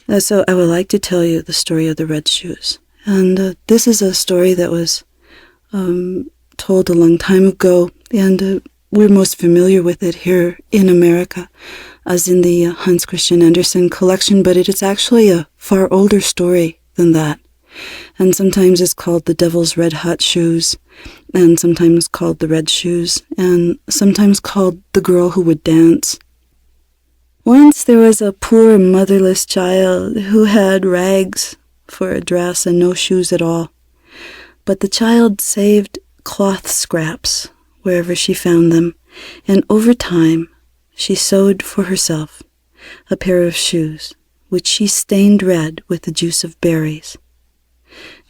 So I would like to tell you the story of the red shoes. And this is a story that was told a long time ago, and we're most familiar with it here in America, as in the Hans Christian Andersen collection, but it is actually a far older story than that. And sometimes it's called the Devil's Red Hot Shoes, and sometimes called the Red Shoes, and sometimes called the Girl Who Would Dance. Once there was a poor motherless child who had rags for a dress and no shoes at all. But the child saved cloth scraps wherever she found them, and over time she sewed for herself a pair of shoes, which she stained red with the juice of berries.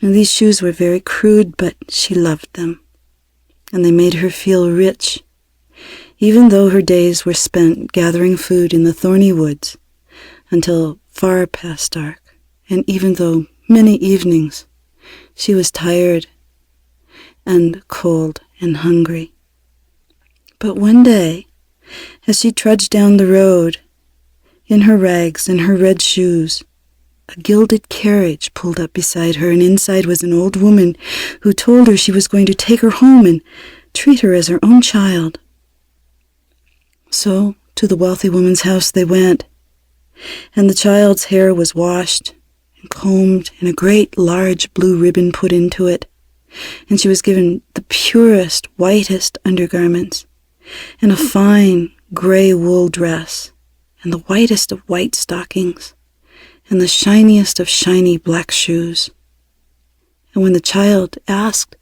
Now, these shoes were very crude, but she loved them, and they made her feel rich, even though her days were spent gathering food in the thorny woods until far past dark, and even though many evenings she was tired and cold and hungry. But one day, as she trudged down the road, in her rags and her red shoes, a gilded carriage pulled up beside her, and inside was an old woman who told her she was going to take her home and treat her as her own child. So, to the wealthy woman's house they went, and the child's hair was washed and combed, and a great large blue ribbon put into it, and she was given the purest, whitest undergarments, and a fine gray wool dress, and the whitest of white stockings, and the shiniest of shiny black shoes. And when the child asked,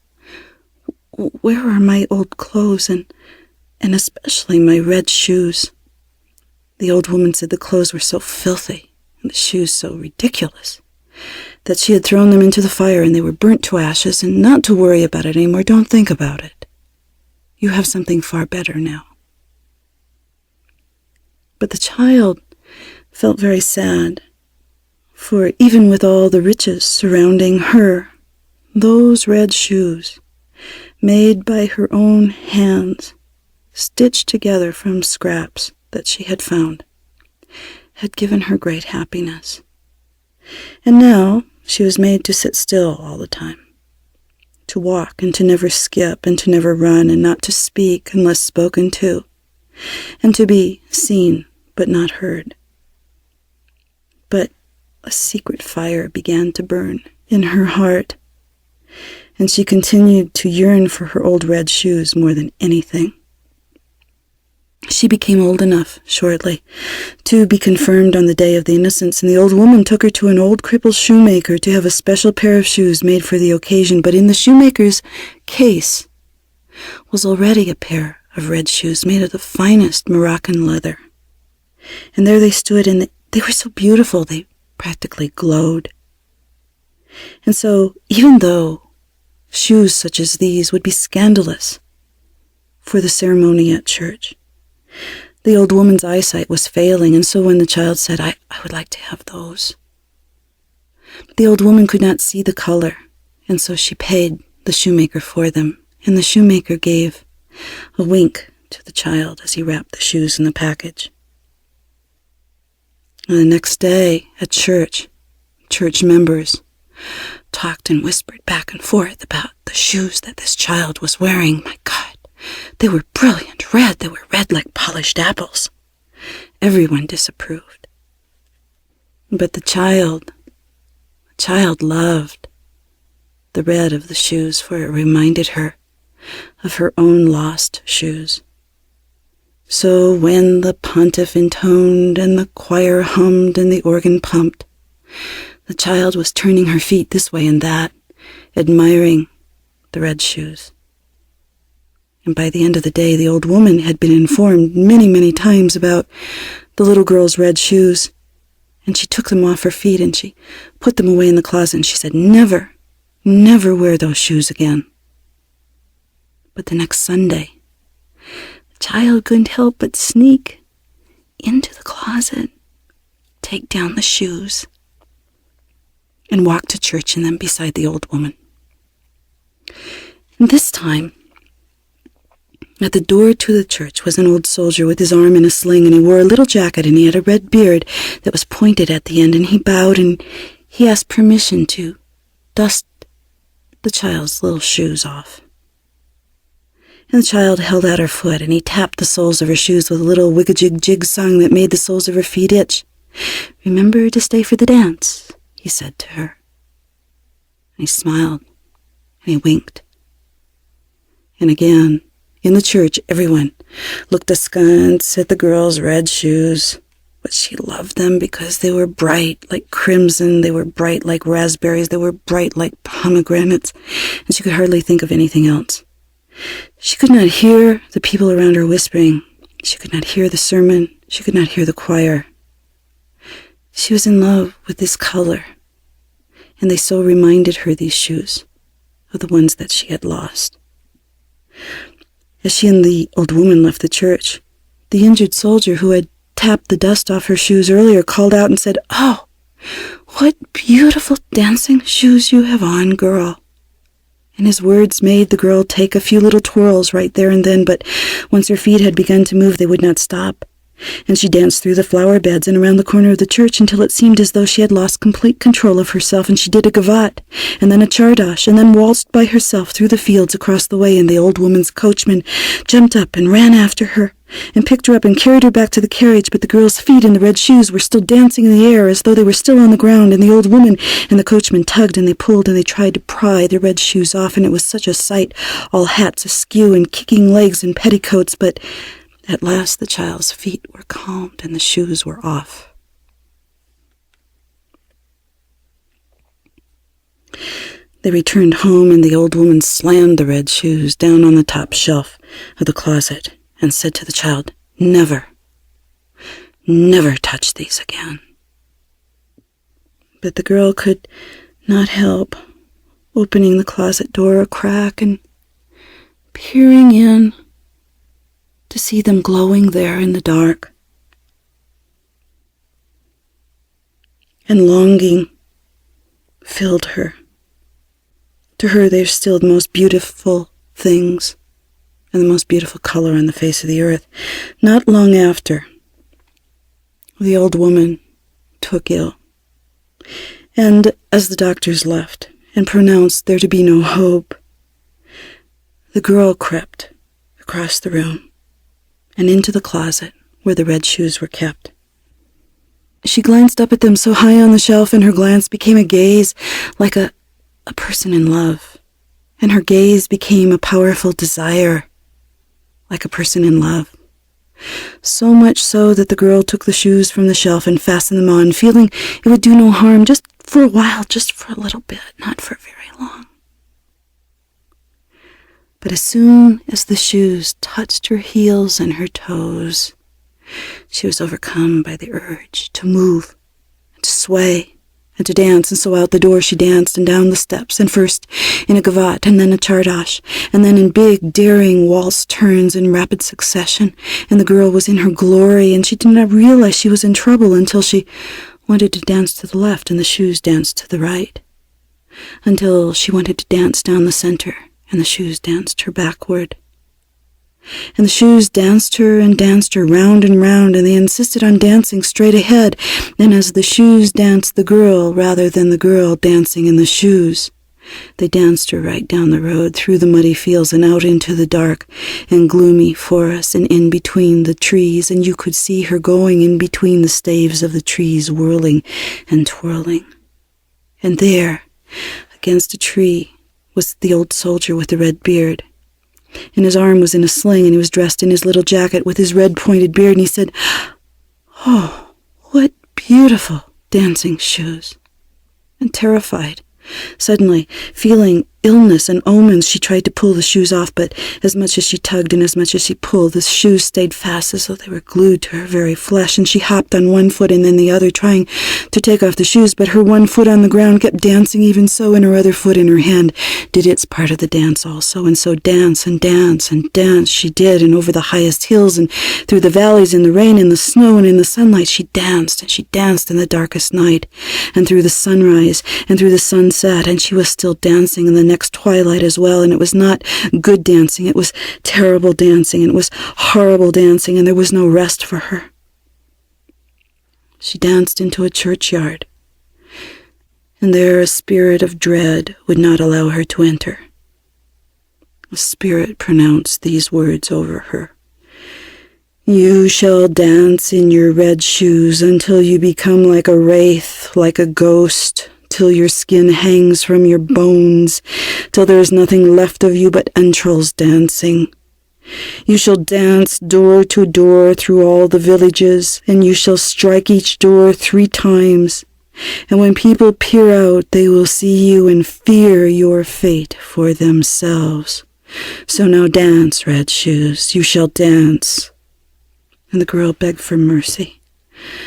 "Where are my old clothes, and especially my red shoes?" the old woman said the clothes were so filthy, and the shoes so ridiculous, that she had thrown them into the fire and they were burnt to ashes, and not to worry about it anymore. Don't think about it. You have something far better now. But the child felt very sad, for even with all the riches surrounding her, those red shoes, made by her own hands, stitched together from scraps that she had found, had given her great happiness. And now she was made to sit still all the time, to walk and to never skip and to never run, and not to speak unless spoken to, and to be seen but not heard. But a secret fire began to burn in her heart, and she continued to yearn for her old red shoes more than anything. She became old enough, shortly, to be confirmed on the Day of the Innocents, and the old woman took her to an old crippled shoemaker to have a special pair of shoes made for the occasion. But in the shoemaker's case was already a pair of red shoes made of the finest Moroccan leather. And there they stood, and they were so beautiful, they practically glowed. And so, even though shoes such as these would be scandalous for the ceremony at church, the old woman's eyesight was failing, and so when the child said, I would like to have those, the old woman could not see the color, and so she paid the shoemaker for them, and the shoemaker gave a wink to the child as he wrapped the shoes in the package. And the next day at church members talked and whispered back and forth about the shoes that this child was wearing. My God! They were brilliant red. They were red like polished apples. Everyone disapproved. But the child loved the red of the shoes, for it reminded her of her own lost shoes. So when the pontiff intoned and the choir hummed and the organ pumped, the child was turning her feet this way and that, admiring the red shoes. And by the end of the day, the old woman had been informed many, many times about the little girl's red shoes, and she took them off her feet and she put them away in the closet, and she said, "Never, never wear those shoes again." But the next Sunday, the child couldn't help but sneak into the closet, take down the shoes, and walk to church in them beside the old woman. And this time, At the door to the church was an old soldier with his arm in a sling, and he wore a little jacket, and he had a red beard that was pointed at the end, and he bowed, and he asked permission to dust the child's little shoes off. And the child held out her foot, and he tapped the soles of her shoes with a little wig-a-jig-jig song that made the soles of her feet itch. "Remember to stay for the dance," he said to her. And he smiled, and he winked. And again, in the church, everyone looked askance at the girl's red shoes, but she loved them because they were bright like crimson, they were bright like raspberries, they were bright like pomegranates, and she could hardly think of anything else. She could not hear the people around her whispering. She could not hear the sermon. She could not hear the choir. She was in love with this color, and they so reminded her, these shoes, of the ones that she had lost. As she and the old woman left the church, the injured soldier who had tapped the dust off her shoes earlier called out and said, "Oh, what beautiful dancing shoes you have on, girl." And his words made the girl take a few little twirls right there and then, but once her feet had begun to move, they would not stop. And she danced through the flower beds and around the corner of the church until it seemed as though she had lost complete control of herself, and she did a gavotte, and then a chardash, and then waltzed by herself through the fields across the way, and the old woman's coachman jumped up and ran after her, and picked her up and carried her back to the carriage, but the girl's feet in the red shoes were still dancing in the air as though they were still on the ground, and the old woman and the coachman tugged and they pulled and they tried to pry their red shoes off, and it was such a sight, all hats askew and kicking legs and petticoats, but at last the child's feet were calmed and the shoes were off. They returned home, and the old woman slammed the red shoes down on the top shelf of the closet and said to the child, "Never, never touch these again." But the girl could not help opening the closet door a crack and peering in to see them glowing there in the dark. And longing filled her. To her, they're still the most beautiful things and the most beautiful color on the face of the earth. Not long after, the old woman took ill, and as the doctors left and pronounced there to be no hope, the girl crept across the room and into the closet where the red shoes were kept. She glanced up at them so high on the shelf, and her glance became a gaze like a person in love, and her gaze became a powerful desire like a person in love. So much so that the girl took the shoes from the shelf and fastened them on, feeling it would do no harm, just for a while, just for a little bit, not for very long. But as soon as the shoes touched her heels and her toes, she was overcome by the urge to move, and to sway, and to dance, and so out the door she danced, and down the steps, and first in a gavotte, and then a chardash, and then in big, daring waltz turns in rapid succession, and the girl was in her glory, and she did not realize she was in trouble until she wanted to dance to the left, and the shoes danced to the right, until she wanted to dance down the center, and the shoes danced her backward. And the shoes danced her round and round, and they insisted on dancing straight ahead, and as the shoes danced the girl rather than the girl dancing in the shoes, they danced her right down the road, through the muddy fields and out into the dark and gloomy forest and in between the trees, and you could see her going in between the staves of the trees, whirling and twirling. And there, against a tree, was the old soldier with the red beard, and his arm was in a sling, and he was dressed in his little jacket with his red pointed beard, and he said, "Oh, what beautiful dancing shoes!" And terrified, suddenly feeling illness and omens, she tried to pull the shoes off, but as much as she tugged and as much as she pulled, the shoes stayed fast as though they were glued to her very flesh, and she hopped on one foot and then the other, trying to take off the shoes, but her one foot on the ground kept dancing even so, and her other foot in her hand did its part of the dance also, and so dance and dance and dance she did, and over the highest hills and through the valleys, in the rain, in the snow, and in the sunlight, she danced, and she danced in the darkest night, and through the sunrise, and through the sunset, and she was still dancing, and the next twilight as well, and it was not good dancing. It was terrible dancing, and it was horrible dancing, and there was no rest for her. She danced into a churchyard, and there a spirit of dread would not allow her to enter. A spirit pronounced these words over her. You shall dance in your red shoes until you become like a wraith, like a ghost, till your skin hangs from your bones, till there is nothing left of you but entrails dancing. You shall dance door to door through all the villages, and you shall strike each door 3 times. And when people peer out, they will see you and fear your fate for themselves. So now dance, Red Shoes, you shall dance. And the girl begged for mercy.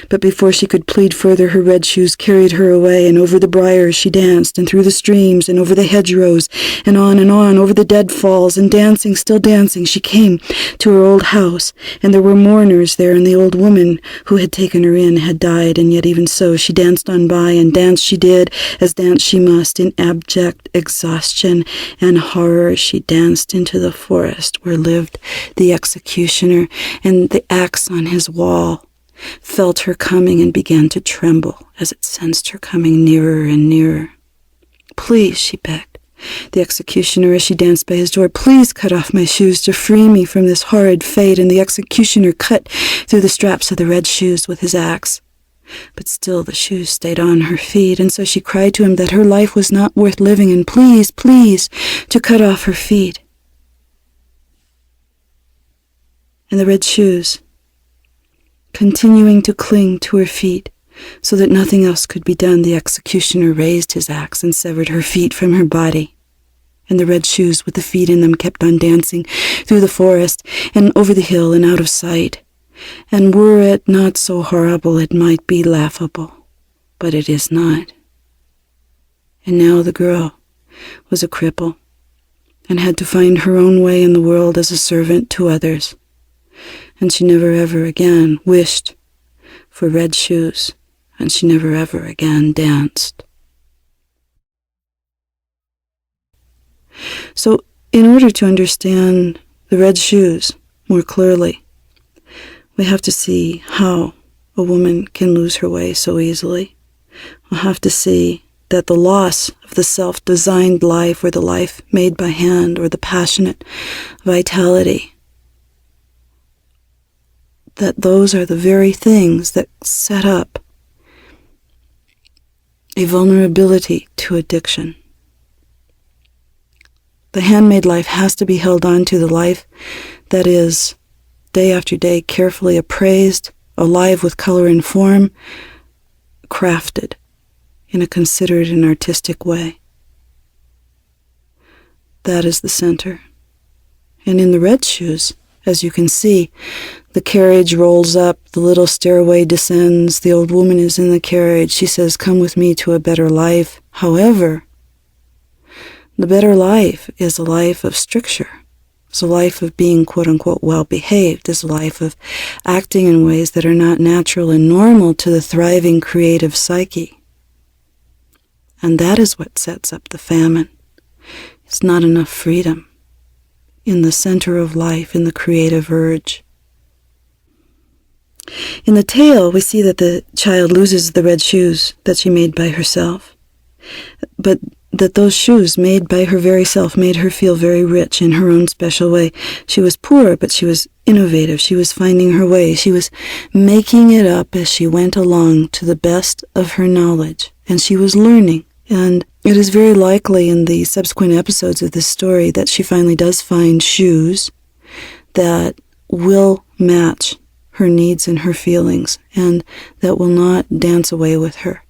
But before she could plead further, her red shoes carried her away, and over the briars she danced, and through the streams, and over the hedgerows, and on, over the deadfalls, and dancing, still dancing, she came to her old house, and there were mourners there, and the old woman who had taken her in had died, and yet even so she danced on by, and dance she did, as dance she must, in abject exhaustion and horror. She danced into the forest where lived the executioner, and the axe on his wall felt her coming and began to tremble as it sensed her coming nearer and nearer. Please, she begged the executioner as she danced by his door, please cut off my shoes to free me from this horrid fate. And the executioner cut through the straps of the red shoes with his axe. But still the shoes stayed on her feet, and so she cried to him that her life was not worth living, and please, please, to cut off her feet. And the red shoes, continuing to cling to her feet, so that nothing else could be done, the executioner raised his axe and severed her feet from her body. And the red shoes with the feet in them kept on dancing through the forest and over the hill and out of sight. And were it not so horrible, it might be laughable, but it is not. And now the girl was a cripple and had to find her own way in the world as a servant to others. And she never ever again wished for red shoes, and she never ever again danced. So, in order to understand the red shoes more clearly, we have to see how a woman can lose her way so easily. We'll have to see that the loss of the self-designed life, or the life made by hand, or the passionate vitality, that those are the very things that set up a vulnerability to addiction. The handmade life has to be held on to, the life that is day after day carefully appraised, alive with color and form, crafted in a considered and artistic way. That is the center. And in the red shoes, as you can see, the carriage rolls up, the little stairway descends, the old woman is in the carriage. She says, come with me to a better life. However, the better life is a life of stricture. It's a life of being, quote-unquote, well-behaved. It's a life of acting in ways that are not natural and normal to the thriving creative psyche. And that is what sets up the famine. It's not enough freedom in the center of life, in the creative urge. In the tale, we see that the child loses the red shoes that she made by herself, but that those shoes made by her very self made her feel very rich in her own special way. She was poor, but she was innovative. She was finding her way. She was making it up as she went along to the best of her knowledge, and she was learning. And it is very likely in the subsequent episodes of this story that she finally does find shoes that will match her needs and her feelings, and that will not dance away with her.